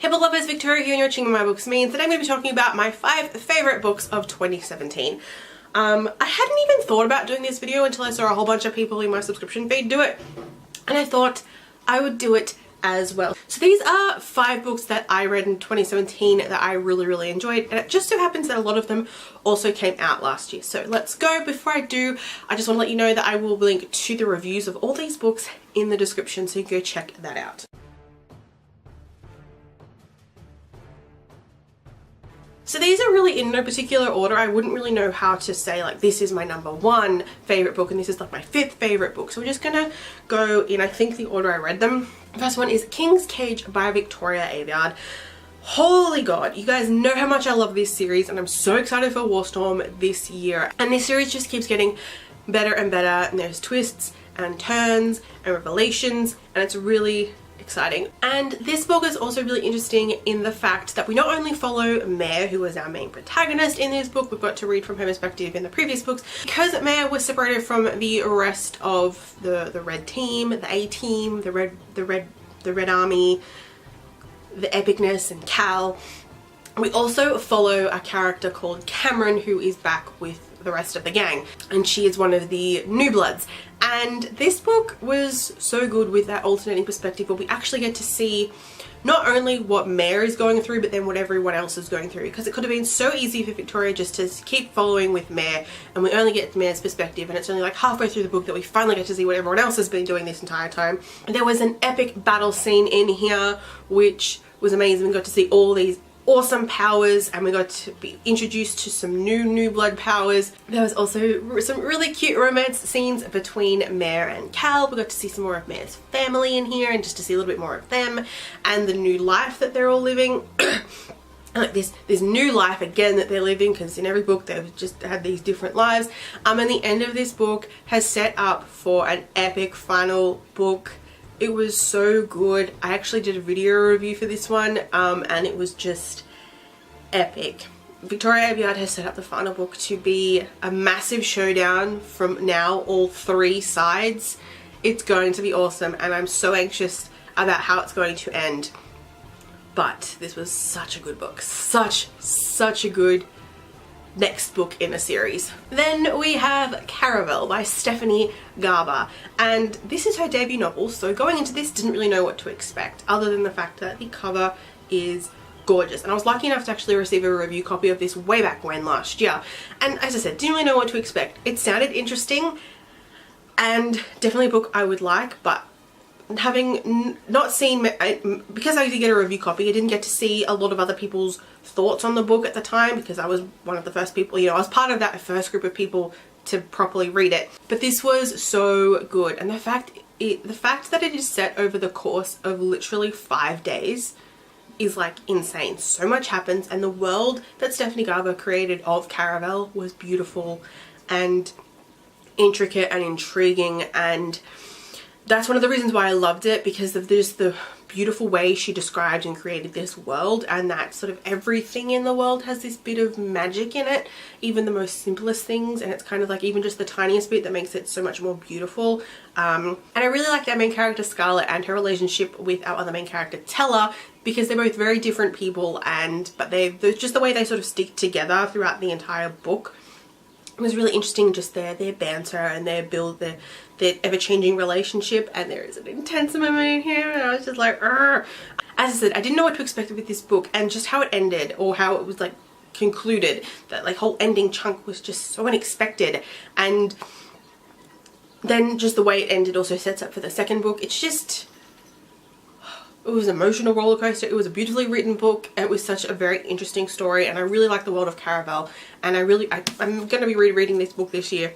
Hey book lovers, Victoria here and you're watching My Books Me, and today I'm going to be talking about my 5 favourite books of 2017. I hadn't even thought about doing this video until I saw a whole bunch of people in my subscription feed do it, and I thought I would do it as well. So these are 5 books that I read in 2017 that I really enjoyed, and it just so happens that a lot of them also came out last year. So let's go. Before I do, I just want to let you know that I will link to the reviews of all these books in the description, so you can go check that out. So these are really in no particular order. I wouldn't really know how to say like this is my number 1 favourite book and this is like my 5th favourite book. So we're just gonna go in, I think, the order I read them. The first one is King's Cage by Victoria Aveyard. Holy god, you guys know how much I love this series, and I'm so excited for Warstorm this year. And this series just keeps getting better and better, and there's twists and turns and revelations, and it's really exciting. And this book is also really interesting in the fact that we not only follow Mare, who is our main protagonist in this book, we've got to read from her perspective in the previous books, because Mare was separated from the rest of the Red Team, the A Team, the Red Army, the Epicness, and Cal. We also follow a character called Cameron, who is back with the rest of the gang, and she is one of the New Bloods. And this book was so good with that alternating perspective where we actually get to see not only what Mare is going through, but then what everyone else is going through, because it could have been so easy for Victoria just to keep following with Mare and we only get Mare's perspective, and it's only like halfway through the book that we finally get to see what everyone else has been doing this entire time. And there was an epic battle scene in here which was amazing. We got to see all these awesome powers, and we got to be introduced to some new blood powers. There was also some really cute romance scenes between Mare and Cal. We got to see some more of Mare's family in here, and just to see a little bit more of them and the new life that they're all living. Like this new life again that they're living, because in every book they've just had these different lives. And the end of this book has set up for an epic final book. It was so good. I actually did a video review for this one, and it was just epic. Victoria Aveyard has set up the final book to be a massive showdown from now all 3 sides. It's going to be awesome, and I'm so anxious about how it's going to end. But this was such a good book. Such a good next book in a series. Then we have Caravelle by Stephanie Garber, and this is her debut novel, so going into this didn't really know what to expect other than the fact that the cover is gorgeous. And I was lucky enough to actually receive a review copy of this way back when, last year, and as I said, didn't really know what to expect. It sounded interesting and definitely a book I would like, but having not seen, because I did get a review copy, I didn't get to see a lot of other people's thoughts on the book at the time, because I was one of the first people, you know, I was part of that first group of people to properly read it. But this was so good, and the fact that it is set over the course of literally 5 days is like insane. So much happens, and the world that Stephanie Garber created of Caravelle was beautiful and intricate and intriguing, and that's one of the reasons why I loved it, because of just the beautiful way she described and created this world, and that sort of everything in the world has this bit of magic in it, even the most simplest things, and it's kind of like even just the tiniest bit that makes it so much more beautiful. And I really like our main character Scarlett and her relationship with our other main character Tella, because they're both very different people, but they're just the way they sort of stick together throughout the entire book. It was really interesting, just their banter and their ever-changing relationship, and there is an intense moment in here, and I was just like, Argh. As I said, I didn't know what to expect with this book, and just how it ended, or how it was like concluded, that like whole ending chunk was just so unexpected, and then just the way it ended also sets up for the second book. It's just, it was an emotional roller coaster. It was a beautifully written book. It was such a very interesting story, and I really like the world of Caravelle, and I'm going to be rereading this book this year,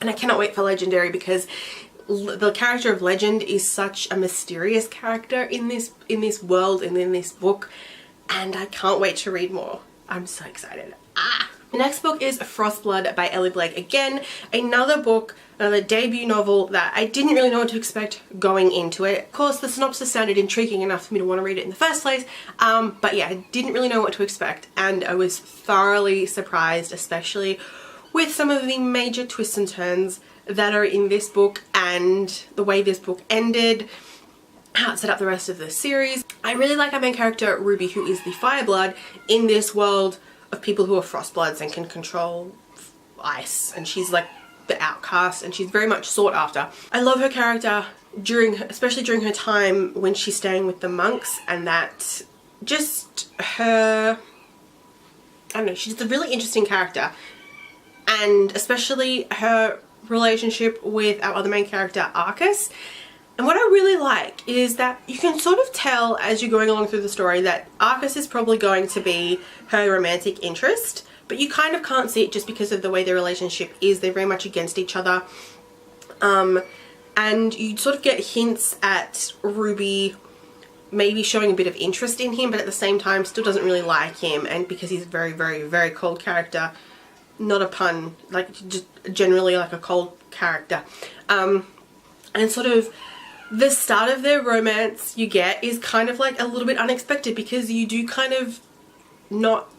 and I cannot wait for Legendary, because the character of Legend is such a mysterious character in this world and in this book, and I can't wait to read more. I'm so excited. The next book is Frostblood by Ellie Blake. Again, another book, another debut novel that I didn't really know what to expect going into it. Of course, the synopsis sounded intriguing enough for me to want to read it in the first place, but yeah, I didn't really know what to expect, and I was thoroughly surprised, especially with some of the major twists and turns that are in this book and the way this book ended. how it set up the rest of the series. I really like our main character Ruby, who is the Fireblood in this world of people who are Frostbloods and can control ice, and she's like the outcast and she's very much sought after. I love her character especially during her time when she's staying with the monks, and that just her, I don't know, she's a really interesting character, and especially her relationship with our other main character Arcus. And what I really like is that you can sort of tell as you're going along through the story that Arcus is probably going to be her romantic interest, but you kind of can't see it just because of the way their relationship is. They're very much against each other. And you sort of get hints at Ruby maybe showing a bit of interest in him, but at the same time still doesn't really like him, and because he's a very, very, very cold character. Not a pun, like just generally like a cold character. And sort of the start of their romance you get is kind of like a little bit unexpected, because you do kind of not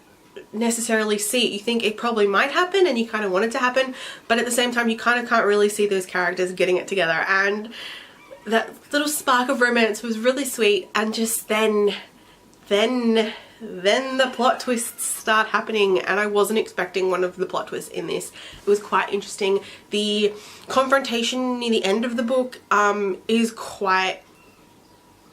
necessarily see it. You think it probably might happen and you kind of want it to happen, but at the same time you kind of can't really see those characters getting it together, and that little spark of romance was really sweet. And just then the plot twists start happening, and I wasn't expecting one of the plot twists in this. It was quite interesting. The confrontation near the end of the book is quite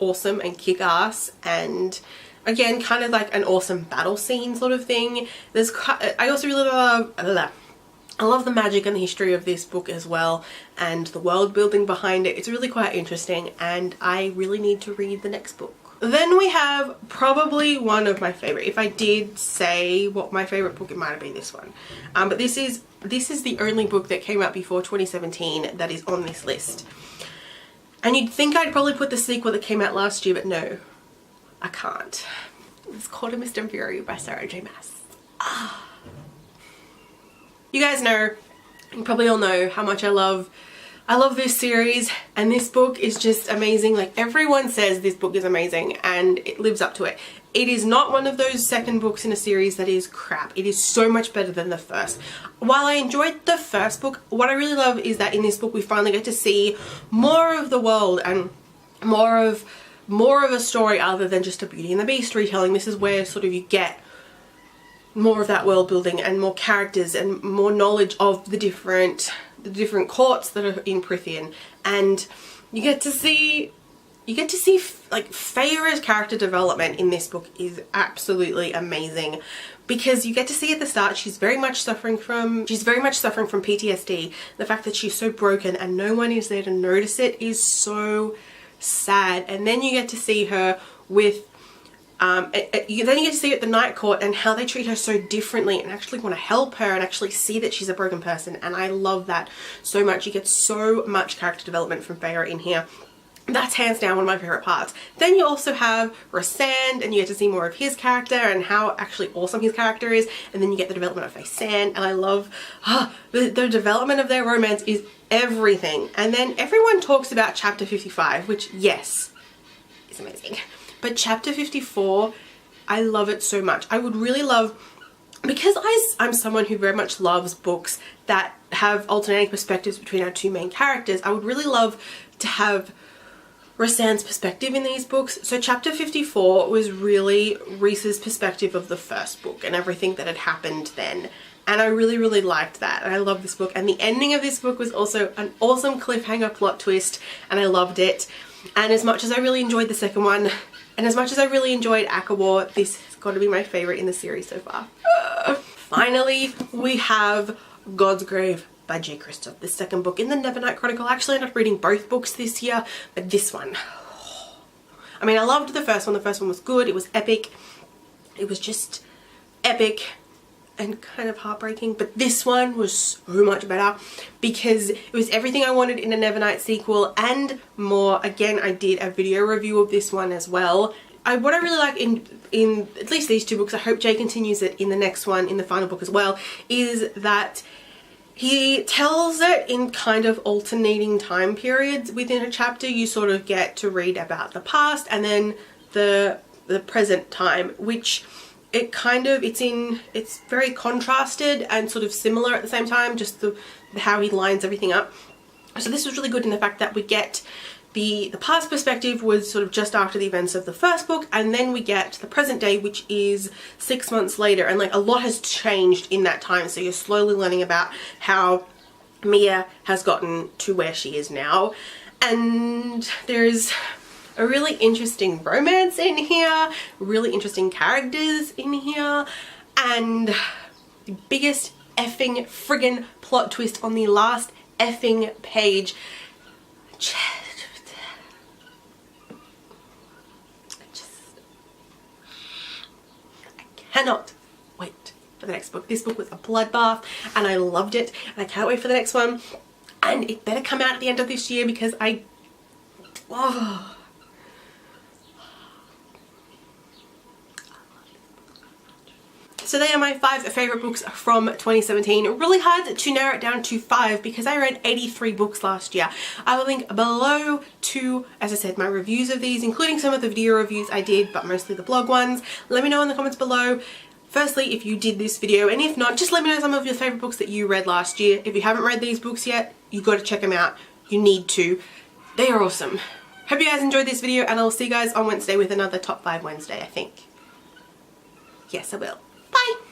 awesome and kick-ass, and again kind of like an awesome battle scene sort of thing. I also really love I love the magic and the history of this book as well, and the world building behind it. It's really quite interesting, and I really need to read the next book. Then we have probably one of my favorite. If I did say what my favorite book, it might have been this one. But this is the only book that came out before 2017 that is on this list. And you'd think I'd probably put the sequel that came out last year, but no, I can't. It's called A Mist and Fury by Sarah J Maas. You guys know, you probably all know how much I love this series, and this book is just amazing. Like, everyone says this book is amazing, and it lives up to it. It is not one of those second books in a series that is crap. It is so much better than the first. While I enjoyed the first book, what I really love is that in this book we finally get to see more of the world and more of a story other than just a Beauty and the Beast retelling. This is where sort of you get more of that world building and more characters and more knowledge of the different courts that are in Prythian, and you get to see like Feyre's character development in this book is absolutely amazing, because you get to see at the start she's very much suffering from PTSD. The fact that she's so broken and no one is there to notice it is so sad. And then you get to see her with then you get to see her at the Night Court and how they treat her so differently and actually want to help her and actually see that she's a broken person, and I love that so much. You get so much character development from Feyre in here. That's hands down one of my favorite parts. Then you also have Rhysand, and you get to see more of his character and how actually awesome his character is, and then you get the development of Rhysand, and I love the development of their romance is everything. And then everyone talks about chapter 55, which, yes, is amazing. But chapter 54, I love it so much. I would really love, because I'm someone who very much loves books that have alternating perspectives between our two main characters, I would really love to have Rhysand's perspective in these books. So chapter 54 was really Rhys's perspective of the first book and everything that had happened then. And I really, really liked that, and I love this book. And the ending of this book was also an awesome cliffhanger plot twist, and I loved it. And as much as I really enjoyed the second one, and as much as I really enjoyed Akawar, this has got to be my favourite in the series so far. Finally, we have God's Grave by J. Kristoff, the second book in the Nevernight Chronicle. I actually ended up reading both books this year, but this one, I mean, I loved the first one. The first one was good. It was epic. It was just epic and kind of heartbreaking, but this one was so much better because it was everything I wanted in a Nevernight sequel and more. Again, I did a video review of this one as well. What I really like in at least these two books, I hope Jay continues it in the next one, in the final book as well, is that he tells it in kind of alternating time periods within a chapter. You sort of get to read about the past and then the present time, which it's very contrasted and sort of similar at the same time, just how he lines everything up. So this was really good in the fact that we get the past perspective was sort of just after the events of the first book, and then we get the present day, which is 6 months later, and like a lot has changed in that time. So you're slowly learning about how Mia has gotten to where she is now, and there's a really interesting romance in here, really interesting characters in here, and the biggest effing friggin' plot twist on the last effing page. I cannot wait for the next book. This book was a bloodbath and I loved it, and I can't wait for the next one, and it better come out at the end of this year because So they are my 5 favourite books from 2017. Really hard to narrow it down to 5 because I read 83 books last year. I will link below to, as I said, my reviews of these, including some of the video reviews I did, but mostly the blog ones. Let me know in the comments below, firstly, if you did this video, and if not, just let me know some of your favourite books that you read last year. If you haven't read these books yet, you've got to check them out. You need to. They are awesome. Hope you guys enjoyed this video, and I'll see you guys on Wednesday with another Top 5 Wednesday, I think. Yes, I will. Bye!